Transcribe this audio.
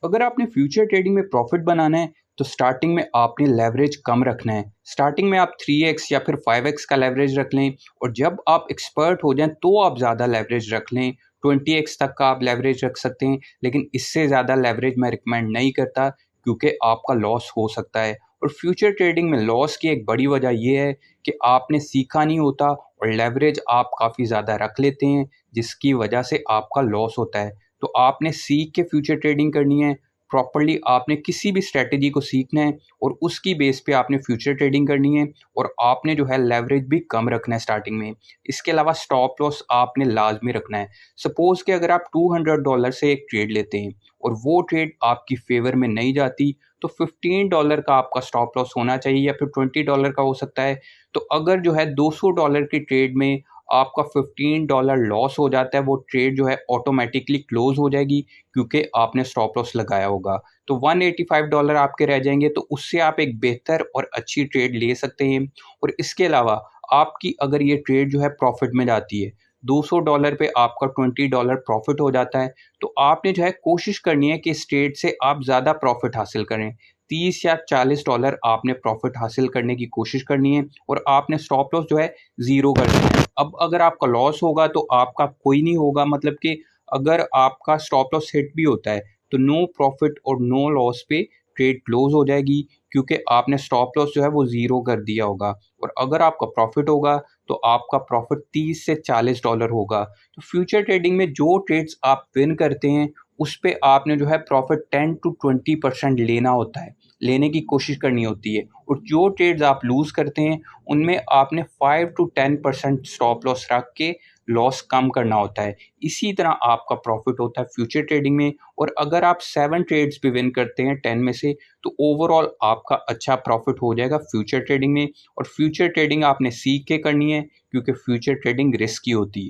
अगर आपने future trading में प्रॉफिट बनाना है तो स्टार्टिंग में आपने लेवरेज कम रखना है। स्टार्टिंग में आप 3x या फिर 5x का लेवरेज रख लें और जब आप एक्सपर्ट हो जाएं तो आप ज़्यादा लेवरेज रख लें। 20x तक का आप लेवरेज रख सकते हैं, लेकिन इससे ज़्यादा लेवरेज मैं रिकमेंड नहीं करता क्योंकि आपका लॉस हो सकता है। और फ्यूचर ट्रेडिंग में लॉस की एक बड़ी वजह यह है कि आपने सीखा नहीं होता और लेवरेज आप काफ़ी ज़्यादा रख लेते हैं, जिसकी वजह से आपका लॉस होता है। तो आपने सीख के फ्यूचर ट्रेडिंग करनी है। प्रॉपर्ली आपने किसी भी स्ट्रेटजी को सीखना है और उसकी बेस पे आपने फ्यूचर ट्रेडिंग करनी है और आपने जो है लेवरेज भी कम रखना है स्टार्टिंग में। इसके अलावा स्टॉप लॉस आपने लाजमी रखना है। सपोज कि अगर आप $200 से एक ट्रेड लेते हैं और वो ट्रेड आपकी फेवर में नहीं जाती, तो $15 का आपका स्टॉप लॉस होना चाहिए या फिर $20 का हो सकता है। तो अगर जो है $200 की ट्रेड में आपका $15 लॉस हो जाता है, वो ट्रेड जो है ऑटोमेटिकली क्लोज हो जाएगी क्योंकि आपने स्टॉप लॉस लगाया होगा। तो $185 आपके रह जाएंगे, तो उससे आप एक बेहतर और अच्छी ट्रेड ले सकते हैं। और इसके अलावा आपकी अगर ये ट्रेड जो है प्रॉफिट में जाती है, $200 पे आपका $20 प्रॉफिट हो जाता है, तो आपने जो है कोशिश करनी है कि इस ट्रेड से आप ज़्यादा प्रॉफिट हासिल करें। 30 या $40 आपने प्रॉफिट हासिल करने की कोशिश करनी है और आपने स्टॉप लॉस जो है ज़ीरो कर देना है। अब अगर आपका लॉस होगा तो आपका कोई नहीं होगा, मतलब कि अगर आपका स्टॉप लॉस हिट भी होता है तो नो प्रॉफिट और नो लॉस पे ट्रेड क्लोज हो जाएगी क्योंकि आपने स्टॉप लॉस जो है वो ज़ीरो कर दिया होगा। और अगर आपका प्रॉफिट होगा तो आपका प्रॉफिट 30 से $40 होगा। तो फ्यूचर ट्रेडिंग में जो ट्रेड्स आप विन करते हैं उस पे आपने जो है प्रॉफिट 10 टू 20% लेना होता है, लेने की कोशिश करनी होती है। और जो ट्रेड्स आप लूज़ करते हैं उनमें आपने 5 टू 10% स्टॉप लॉस रख के लॉस कम करना होता है। इसी तरह आपका प्रॉफिट होता है फ्यूचर ट्रेडिंग में। और अगर आप 7 ट्रेड्स भी विन करते हैं 10 में से, तो ओवरऑल आपका अच्छा प्रॉफिट हो जाएगा फ्यूचर ट्रेडिंग में। और फ्यूचर ट्रेडिंग आपने सीख के करनी है क्योंकि फ्यूचर ट्रेडिंग रिस्की होती है।